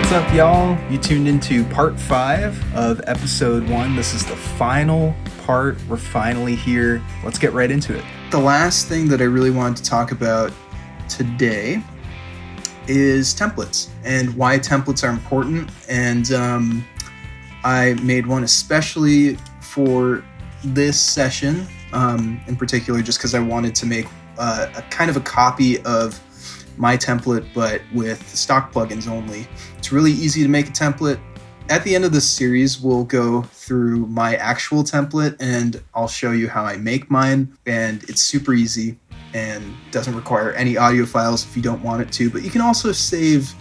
What's up, y'all? You tuned into part 5 of episode 1. This is the final part. We're finally here. Let's get right into it. The last thing that I really wanted to talk about today is templates and why templates are important. And I made one especially for this session in particular, just because I wanted to make a kind of a copy of my template, but with stock plugins only. It's really easy to make a template. At the end of this series, we'll go through my actual template and I'll show you how I make mine. And it's super easy and doesn't require any audio files if you don't want it to. But you can also save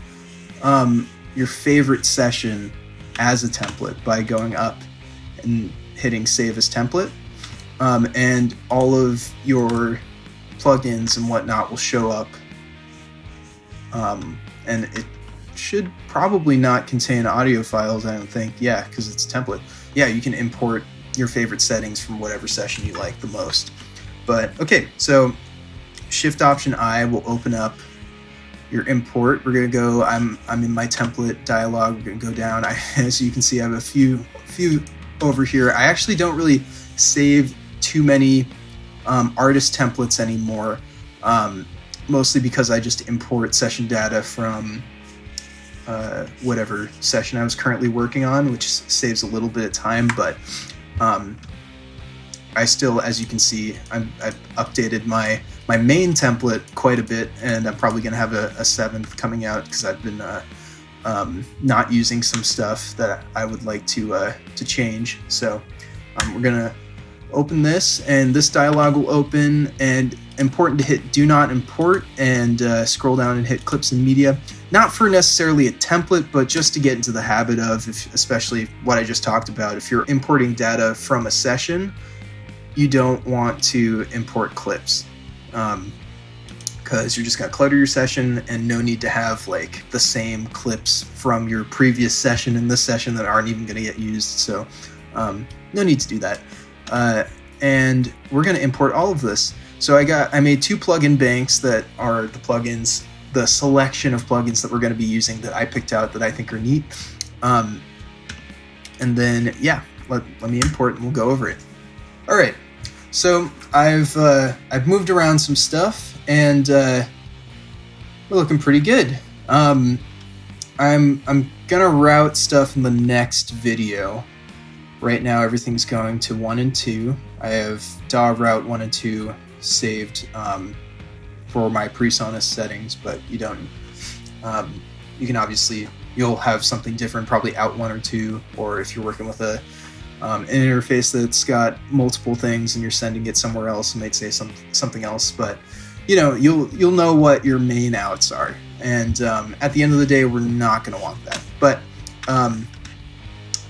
your favorite session as a template by going up and hitting save as template. And all of your plugins and whatnot will show up. And it should probably not contain audio files, I don't think. Yeah, because it's a template. Yeah, you can import your favorite settings from whatever session you like the most. But okay, so Shift Option I will open up your import. We're gonna go. I'm in my template dialog. We're gonna go down. As you can see, I have a few over here. I actually don't really save too many artist templates anymore. Mostly because I just import session data from whatever session I was currently working on, which saves a little bit of time, but I still, as you can see, I've updated my main template quite a bit, and I'm probably going to have a 7th coming out because I've been not using some stuff that I would like to change. So we're going to open this, and this dialog will open, and important to hit do not import and scroll down and hit clips and media. Not for necessarily a template, but just to get into the habit of, especially what I just talked about, if you're importing data from a session, you don't want to import clips because you're just going to clutter your session, and no need to have like the same clips from your previous session in this session that aren't even going to get used. So no need to do that. And we're going to import all of this. So I made 2 plugin banks that are the plugins, the selection of plugins that we're going to be using that I picked out that I think are neat. And then, yeah, let me import and we'll go over it. All right. So I've moved around some stuff, and we're looking pretty good. I'm gonna route stuff in the next video. Right now, everything's going to 1 and 2. I have DAW route 1 and 2 saved for my PreSonus settings, but you don't. You can obviously, you'll have something different, probably out 1 or 2, or if you're working with an interface that's got multiple things and you're sending it somewhere else, it might say something else. But you'll know what your main outs are, and at the end of the day, we're not going to want that. But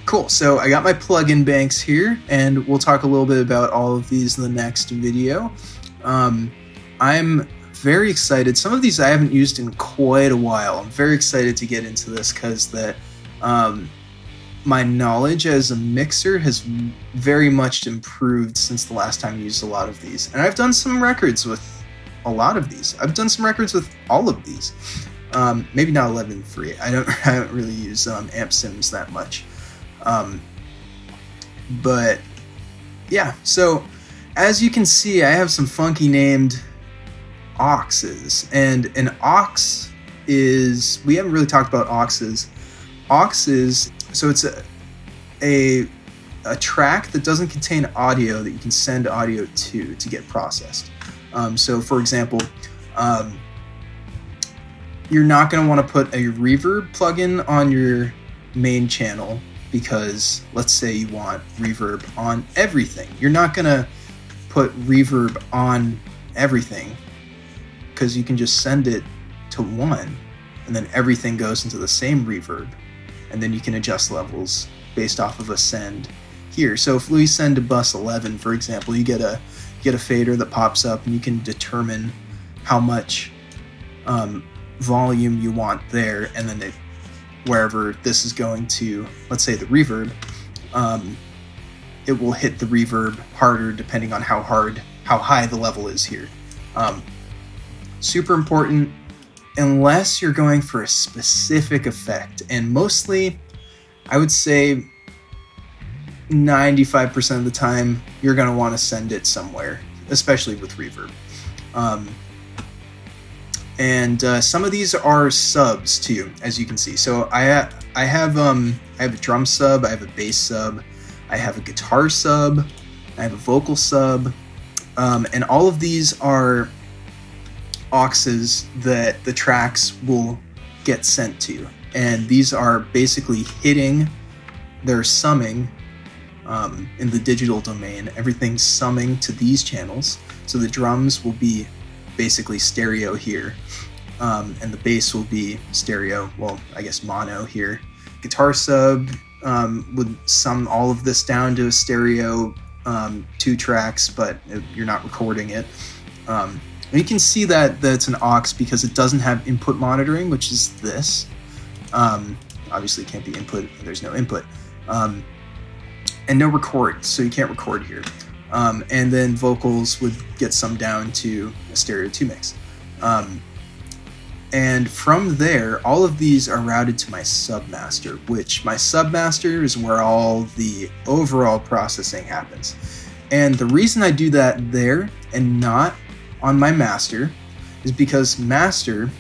cool, so I got my plugin banks here, and we'll talk a little bit about all of these in the next video. I'm very excited. Some of these I haven't used in quite a while. I'm very excited to get into this because my knowledge as a mixer has very much improved since the last time I used a lot of these. And I've done some records with a lot of these. I've done some records with all of these. Maybe not 11 free. I don't really use amp sims that much. But yeah, so as you can see, I have some funky named auxes, and an aux is, we haven't really talked about auxes. Auxes, so it's a track that doesn't contain audio that you can send audio to get processed. So for example, you're not going to want to put a reverb plugin on your main channel, because let's say you want reverb on everything. You're not going to put reverb on everything because you can just send it to 1 and then everything goes into the same reverb, and then you can adjust levels based off of a send here. So if we send to bus 11, for example, you get a fader that pops up, and you can determine how much volume you want there, and then wherever this is going to, let's say the reverb, it will hit the reverb harder depending on how high the level is here. Super important. unless you're going for a specific effect, and mostly I would say 95% of the time you're going to want to send it somewhere, especially with reverb. And some of these are subs too, as you can see. So I have a drum sub, I have a bass sub, I have a guitar sub, I have a vocal sub, and all of these are auxes that the tracks will get sent to. And these are basically hitting, they're summing in the digital domain. Everything's summing to these channels. So the drums will be basically stereo here, and the bass will be stereo, well, I guess mono here. Guitar sub would sum all of this down to a stereo 2 tracks, but you're not recording it. And you can see that it's an aux because it doesn't have input monitoring, which is this. Obviously it can't be input, there's no input. And no record, so you can't record here. And then vocals would get summed down to a stereo 2 mix. And from there, all of these are routed to my submaster, which my submaster is where all the overall processing happens. And the reason I do that there and not on my master is because master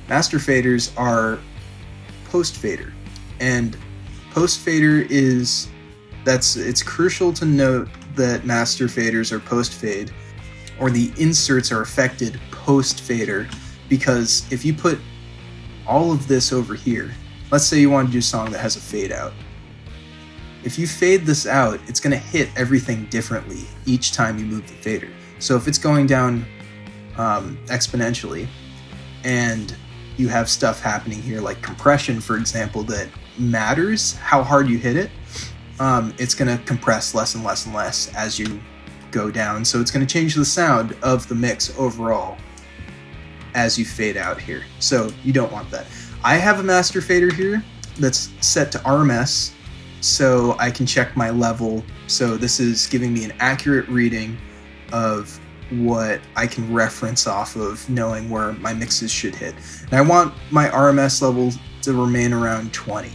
faders are post fader. And post fader it's crucial to note that master faders are post fade, or the inserts are affected post fader, because if you put all of this over here, let's say you want to do a song that has a fade out. If you fade this out, it's going to hit everything differently each time you move the fader. So if it's going down exponentially, and you have stuff happening here like compression, for example, that matters how hard you hit it, it's going to compress less and less and less as you go down. So it's going to change the sound of the mix overall as you fade out here. So you don't want that. I have a master fader here that's set to RMS, so I can check my level. So this is giving me an accurate reading of what I can reference off of, knowing where my mixes should hit. And I want my RMS level to remain around 20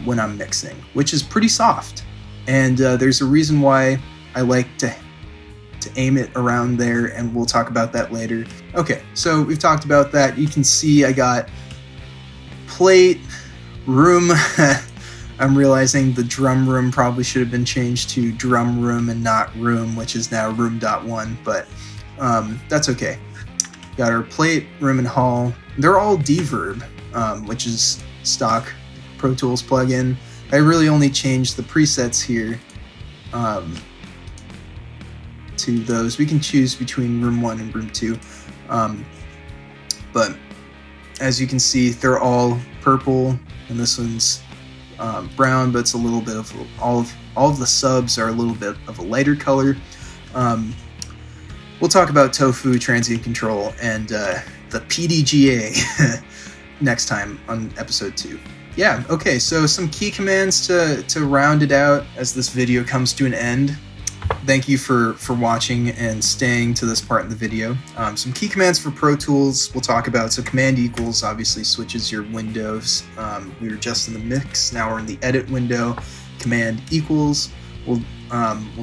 when I'm mixing, which is pretty soft. And there's a reason why I like to aim it around there, and we'll talk about that later. Okay, so we've talked about that. You can see I got plate, room. I'm realizing the drum room probably should have been changed to drum room and not room, which is now room.1, but that's okay. Got our plate, room, and hall. They're all Deverb, which is stock Pro Tools plugin. I really only changed the presets here to those. We can choose between room 1 and room 2, but as you can see, they're all purple, and this one's brown, but it's a little bit of all of the subs are a little bit of a lighter color. We'll talk about tofu, transient control, and the PDGA next time on episode 2. Yeah, okay, so some key commands to round it out as this video comes to an end. Thank you for watching and staying to this part in the video. Some key commands for Pro Tools we'll talk about. So command equals obviously switches your windows. We were just in the mix, now we're in the edit window. Command equals will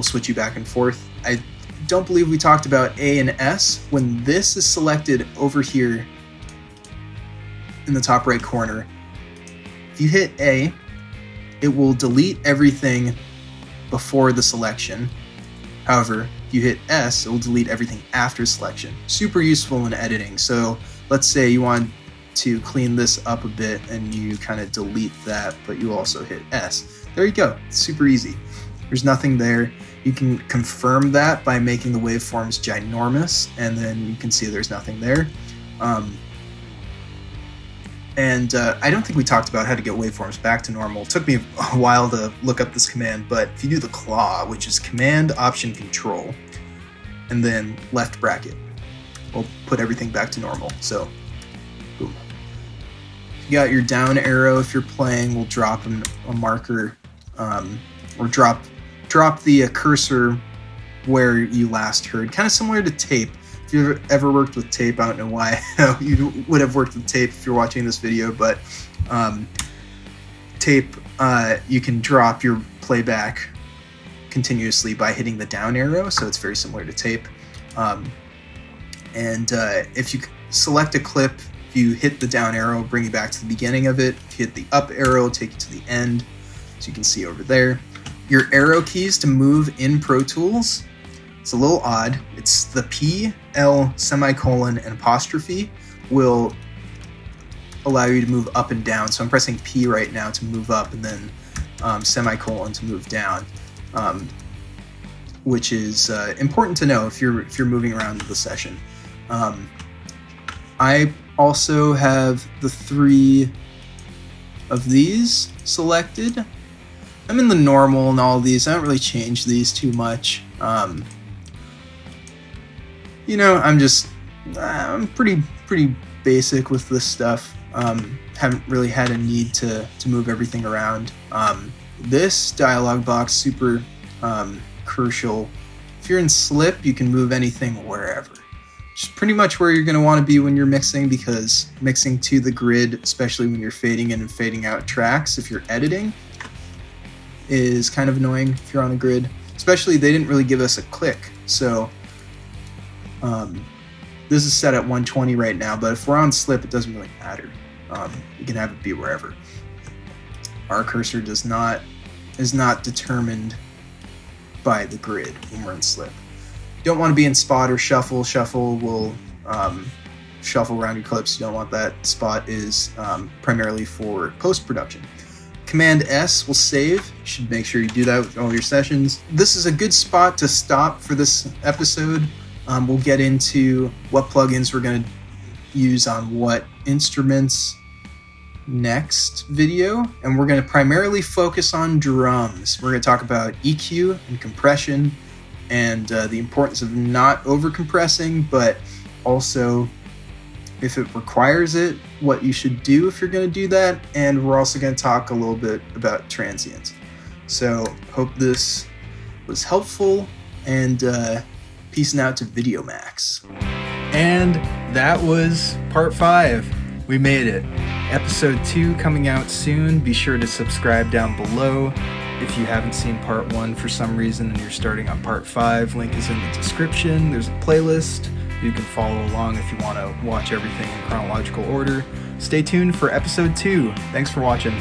switch you back and forth. I don't believe we talked about A and S. When this is selected over here in the top right corner, if you hit A, it will delete everything before the selection. However, if you hit S, it will delete everything after selection. Super useful in editing. So let's say you want to clean this up a bit and you kind of delete that, but you also hit S. There you go. It's super easy. There's nothing there. You can confirm that by making the waveforms ginormous, and then you can see there's nothing there. And I don't think we talked about how to get waveforms back to normal. It took me a while to look up this command, but if you do the claw, which is Command Option Control, and then left bracket, we'll put everything back to normal. So, boom. You got your down arrow if you're playing. We'll drop a marker, or drop the cursor where you last heard. Kind of similar to tape. if you've ever worked with tape, I don't know why you would have worked with tape if you're watching this video, but tape, you can drop your playback continuously by hitting the down arrow, so it's very similar to tape. If you select a clip, if you hit the down arrow, bring you back to the beginning of it. If you hit the up arrow, take you to the end, so you can see over there. Your arrow keys to move in Pro Tools, it's a little odd. It's the P, L, semicolon, and apostrophe will allow you to move up and down. So I'm pressing P right now to move up, and then semicolon to move down, which is important to know if you're moving around the session. I also have the 3 of these selected. I'm in the normal and all of these. I don't really change these too much. I'm pretty basic with this stuff. Haven't really had a need to move everything around. This dialog box, super crucial. If you're in slip, you can move anything wherever. Which is pretty much where you're going to want to be when you're mixing, because mixing to the grid, especially when you're fading in and fading out tracks, if you're editing, is kind of annoying if you're on a grid. Especially, they didn't really give us a click, so this is set at 120 right now, but if we're on slip, it doesn't really matter. You can have it be wherever. Our cursor is not determined by the grid when we're in slip. You don't want to be in spot or shuffle. Shuffle will shuffle around your clips. You don't want that. Spot is primarily for post-production. Command S will save. You should make sure you do that with all your sessions. This is a good spot to stop for this episode. We'll get into what plugins we're going to use on what instruments next video, and we're going to primarily focus on drums. We're going to talk about EQ and compression, and the importance of not over compressing, but also if it requires it, what you should do if you're going to do that. And we're also going to talk a little bit about transients. So hope this was helpful, and peacing out to Video Max. And that was part 5. We made it. Episode 2 coming out soon. Be sure to subscribe down below. If you haven't seen part 1 for some reason and you're starting on part 5, link is in the description. There's a playlist. You can follow along if you want to watch everything in chronological order. Stay tuned for episode 2. Thanks for watching.